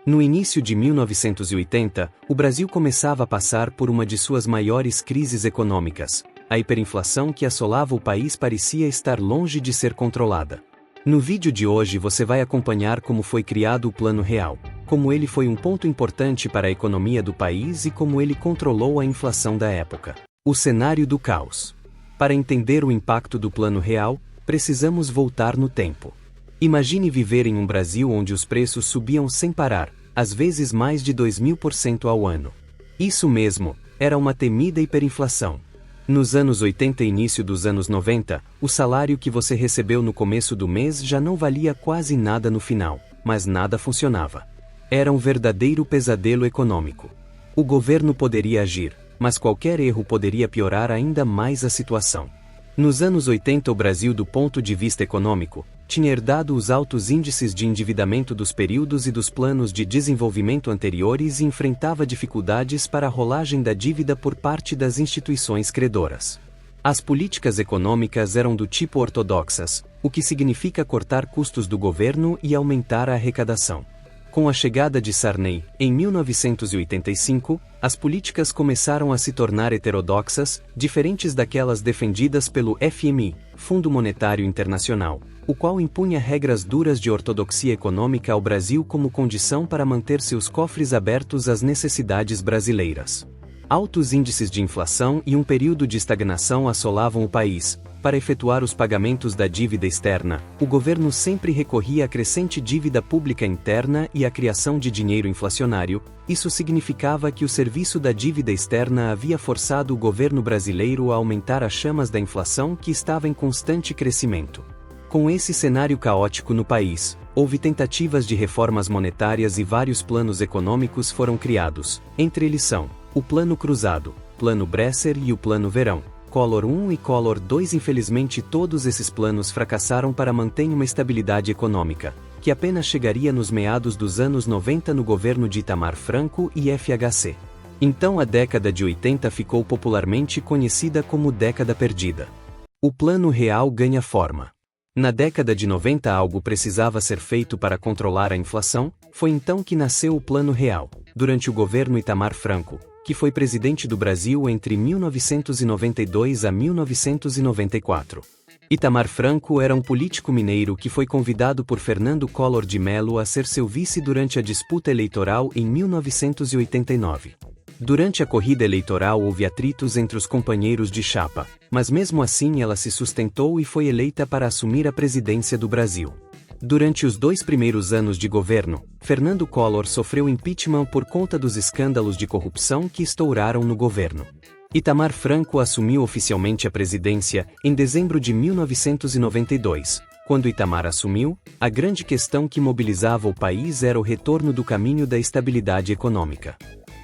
No início de 1980, o Brasil começava a passar por uma de suas maiores crises econômicas. A hiperinflação que assolava o país parecia estar longe de ser controlada. No vídeo de hoje você vai acompanhar como foi criado o Plano Real, como ele foi um ponto importante para a economia do país e como ele controlou a inflação da época. O cenário do caos. Para entender o impacto do Plano Real, precisamos voltar no tempo. Imagine viver em um Brasil onde os preços subiam sem parar, às vezes mais de 2000% ao ano. Isso mesmo, era uma temida hiperinflação. Nos anos 80 e início dos anos 90, o salário que você recebeu no começo do mês já não valia quase nada no final, mas nada funcionava. Era um verdadeiro pesadelo econômico. O governo poderia agir, mas qualquer erro poderia piorar ainda mais a situação. Nos anos 80 o Brasil, do ponto de vista econômico, tinha herdado os altos índices de endividamento dos períodos e dos planos de desenvolvimento anteriores e enfrentava dificuldades para a rolagem da dívida por parte das instituições credoras. As políticas econômicas eram do tipo ortodoxas, o que significa cortar custos do governo e aumentar a arrecadação. Com a chegada de Sarney, em 1985, as políticas começaram a se tornar heterodoxas, diferentes daquelas defendidas pelo FMI, Fundo Monetário Internacional, o qual impunha regras duras de ortodoxia econômica ao Brasil como condição para manter seus cofres abertos às necessidades brasileiras. Altos índices de inflação e um período de estagnação assolavam o país. Para efetuar os pagamentos da dívida externa, o governo sempre recorria à crescente dívida pública interna e à criação de dinheiro inflacionário. Isso significava que o serviço da dívida externa havia forçado o governo brasileiro a aumentar as chamas da inflação que estava em constante crescimento. Com esse cenário caótico no país, houve tentativas de reformas monetárias e vários planos econômicos foram criados. Entre eles são o Plano Cruzado, Plano Bresser e o Plano Verão. Collor I e Collor II. Infelizmente todos esses planos fracassaram para manter uma estabilidade econômica, que apenas chegaria nos meados dos anos 90 no governo de Itamar Franco e FHC. Então a década de 80 ficou popularmente conhecida como década perdida. O Plano Real ganha forma. Na década de 90 algo precisava ser feito para controlar a inflação, foi então que nasceu o Plano Real, durante o governo Itamar Franco, que foi presidente do Brasil entre 1992 a 1994. Itamar Franco era um político mineiro que foi convidado por Fernando Collor de Mello a ser seu vice durante a disputa eleitoral em 1989. Durante a corrida eleitoral houve atritos entre os companheiros de chapa, mas mesmo assim ela se sustentou e foi eleita para assumir a presidência do Brasil. Durante os 2 primeiros anos de governo, Fernando Collor sofreu impeachment por conta dos escândalos de corrupção que estouraram no governo. Itamar Franco assumiu oficialmente a presidência em dezembro de 1992. Quando Itamar assumiu, a grande questão que mobilizava o país era o retorno do caminho da estabilidade econômica.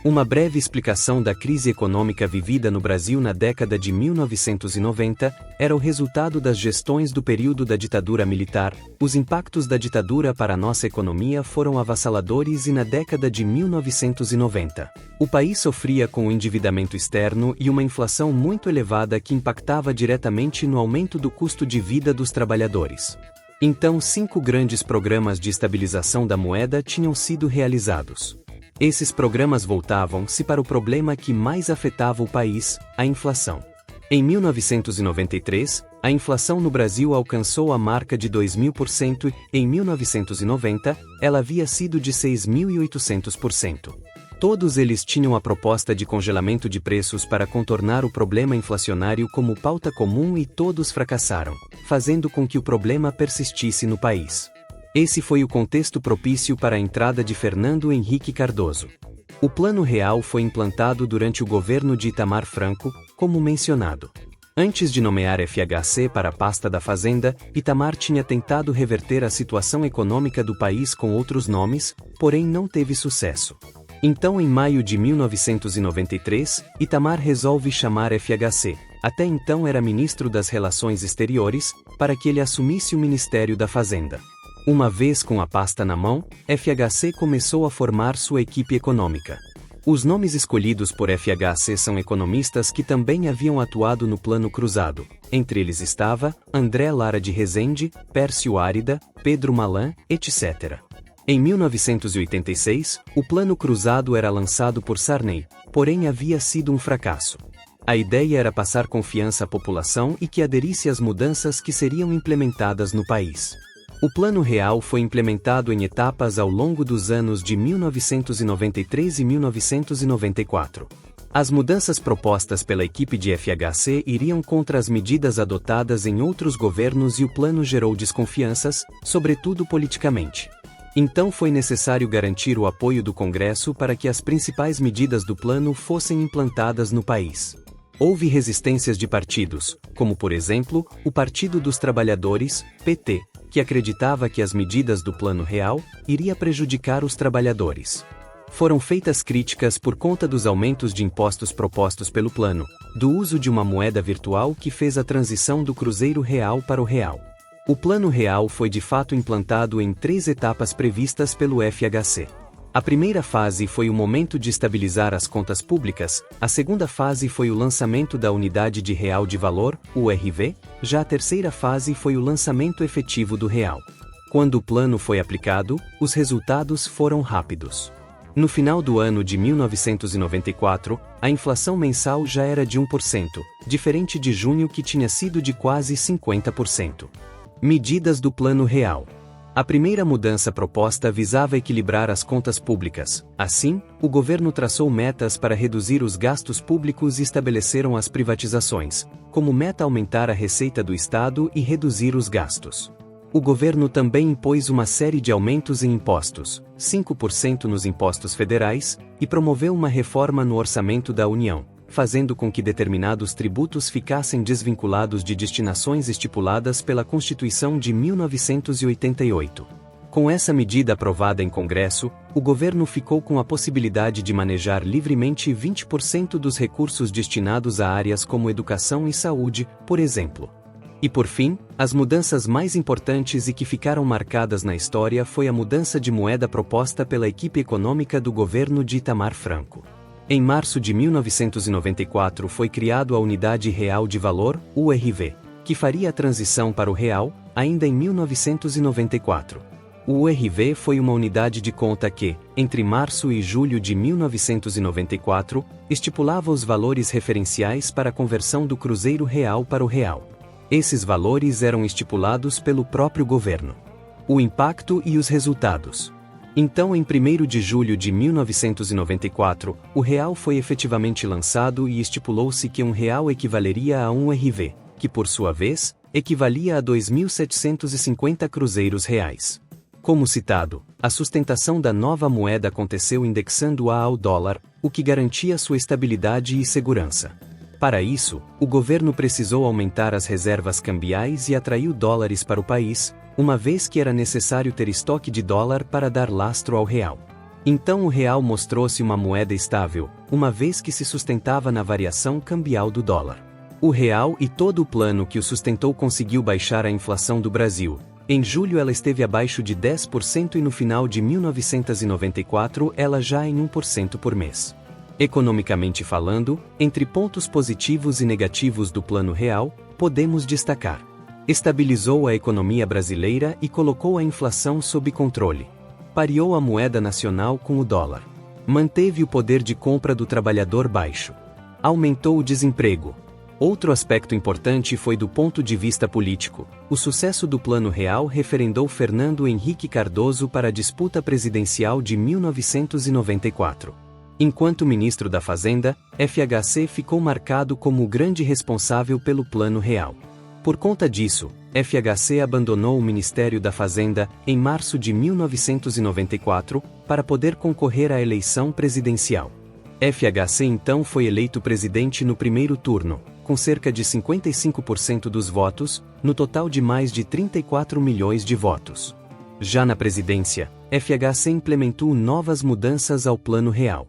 Uma breve explicação da crise econômica vivida no Brasil na década de 1990 era o resultado das gestões do período da ditadura militar. Os impactos da ditadura para a nossa economia foram avassaladores e na década de 1990, o país sofria com o endividamento externo e uma inflação muito elevada que impactava diretamente no aumento do custo de vida dos trabalhadores. Então 5 grandes programas de estabilização da moeda tinham sido realizados. Esses programas voltavam-se para o problema que mais afetava o país, a inflação. Em 1993, a inflação no Brasil alcançou a marca de 2.000% e, em 1990, ela havia sido de 6.800%. Todos eles tinham a proposta de congelamento de preços para contornar o problema inflacionário como pauta comum e todos fracassaram, fazendo com que o problema persistisse no país. Esse foi o contexto propício para a entrada de Fernando Henrique Cardoso. O Plano Real foi implantado durante o governo de Itamar Franco, como mencionado. Antes de nomear FHC para a pasta da Fazenda, Itamar tinha tentado reverter a situação econômica do país com outros nomes, porém não teve sucesso. Então, em maio de 1993, Itamar resolve chamar FHC, até então era ministro das Relações Exteriores, para que ele assumisse o Ministério da Fazenda. Uma vez com a pasta na mão, FHC começou a formar sua equipe econômica. Os nomes escolhidos por FHC são economistas que também haviam atuado no Plano Cruzado. Entre eles estava André Lara de Rezende, Pércio Árida, Pedro Malan, etc. Em 1986, o Plano Cruzado era lançado por Sarney, porém havia sido um fracasso. A ideia era passar confiança à população e que aderisse às mudanças que seriam implementadas no país. O Plano Real foi implementado em etapas ao longo dos anos de 1993 e 1994. As mudanças propostas pela equipe de FHC iriam contra as medidas adotadas em outros governos e o plano gerou desconfianças, sobretudo politicamente. Então foi necessário garantir o apoio do Congresso para que as principais medidas do plano fossem implantadas no país. Houve resistências de partidos, como por exemplo, o Partido dos Trabalhadores, PT, que acreditava que as medidas do Plano Real iriam prejudicar os trabalhadores. Foram feitas críticas por conta dos aumentos de impostos propostos pelo plano, do uso de uma moeda virtual que fez a transição do Cruzeiro Real para o Real. O Plano Real foi de fato implantado em 3 etapas previstas pelo FHC. A primeira fase foi o momento de estabilizar as contas públicas, a segunda fase foi o lançamento da Unidade de Real de Valor, URV, já a terceira fase foi o lançamento efetivo do real. Quando o plano foi aplicado, os resultados foram rápidos. No final do ano de 1994, a inflação mensal já era de 1%, diferente de junho que tinha sido de quase 50%. Medidas do Plano Real. A primeira mudança proposta visava equilibrar as contas públicas. Assim, o governo traçou metas para reduzir os gastos públicos e estabeleceram as privatizações, como meta aumentar a receita do Estado e reduzir os gastos. O governo também impôs uma série de aumentos em impostos, 5% nos impostos federais, e promoveu uma reforma no orçamento da União, fazendo com que determinados tributos ficassem desvinculados de destinações estipuladas pela Constituição de 1988. Com essa medida aprovada em Congresso, o governo ficou com a possibilidade de manejar livremente 20% dos recursos destinados a áreas como educação e saúde, por exemplo. E por fim, as mudanças mais importantes e que ficaram marcadas na história foi a mudança de moeda proposta pela equipe econômica do governo de Itamar Franco. Em março de 1994 foi criado a Unidade Real de Valor, URV, que faria a transição para o real, ainda em 1994. O URV foi uma unidade de conta que, entre março e julho de 1994, estipulava os valores referenciais para a conversão do Cruzeiro Real para o real. Esses valores eram estipulados pelo próprio governo. O impacto e os resultados. Então, em 1º de julho de 1994, o real foi efetivamente lançado e estipulou-se que um real equivaleria a um URV, que por sua vez, equivalia a 2.750 cruzeiros reais. Como citado, a sustentação da nova moeda aconteceu indexando-a ao dólar, o que garantia sua estabilidade e segurança. Para isso, o governo precisou aumentar as reservas cambiais e atraiu dólares para o país, uma vez que era necessário ter estoque de dólar para dar lastro ao real. Então o real mostrou-se uma moeda estável, uma vez que se sustentava na variação cambial do dólar. O real e todo o plano que o sustentou conseguiu baixar a inflação do Brasil. Em julho ela esteve abaixo de 10% e no final de 1994 ela já em 1% por mês. Economicamente falando, entre pontos positivos e negativos do Plano Real, podemos destacar: estabilizou a economia brasileira e colocou a inflação sob controle. Pareou a moeda nacional com o dólar. Manteve o poder de compra do trabalhador baixo. Aumentou o desemprego. Outro aspecto importante foi do ponto de vista político. O sucesso do Plano Real referendou Fernando Henrique Cardoso para a disputa presidencial de 1994. Enquanto ministro da Fazenda, FHC ficou marcado como o grande responsável pelo Plano Real. Por conta disso, FHC abandonou o Ministério da Fazenda, em março de 1994, para poder concorrer à eleição presidencial. FHC então foi eleito presidente no primeiro turno, com cerca de 55% dos votos, no total de mais de 34 milhões de votos. Já na presidência, FHC implementou novas mudanças ao Plano Real.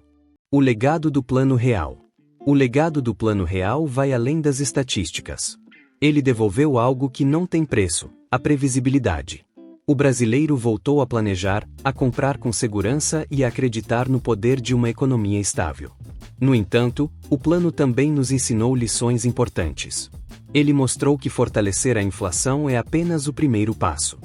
O legado do Plano Real. O legado do Plano Real vai além das estatísticas. Ele devolveu algo que não tem preço: a previsibilidade. O brasileiro voltou a planejar, a comprar com segurança e a acreditar no poder de uma economia estável. No entanto, o plano também nos ensinou lições importantes. Ele mostrou que fortalecer a inflação é apenas o primeiro passo.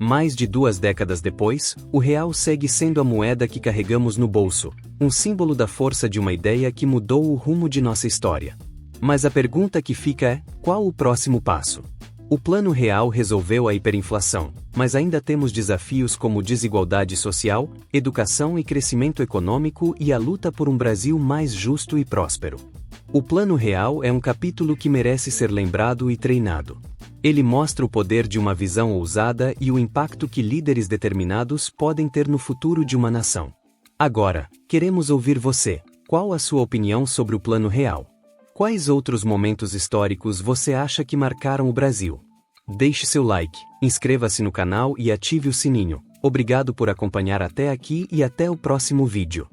Mais de 2 décadas depois, o real segue sendo a moeda que carregamos no bolso, um símbolo da força de uma ideia que mudou o rumo de nossa história. Mas a pergunta que fica é: qual o próximo passo? O Plano Real resolveu a hiperinflação, mas ainda temos desafios como desigualdade social, educação e crescimento econômico e a luta por um Brasil mais justo e próspero. O Plano Real é um capítulo que merece ser lembrado e treinado. Ele mostra o poder de uma visão ousada e o impacto que líderes determinados podem ter no futuro de uma nação. Agora, queremos ouvir você. Qual a sua opinião sobre o Plano Real? Quais outros momentos históricos você acha que marcaram o Brasil? Deixe seu like, inscreva-se no canal e ative o sininho. Obrigado por acompanhar até aqui e até o próximo vídeo.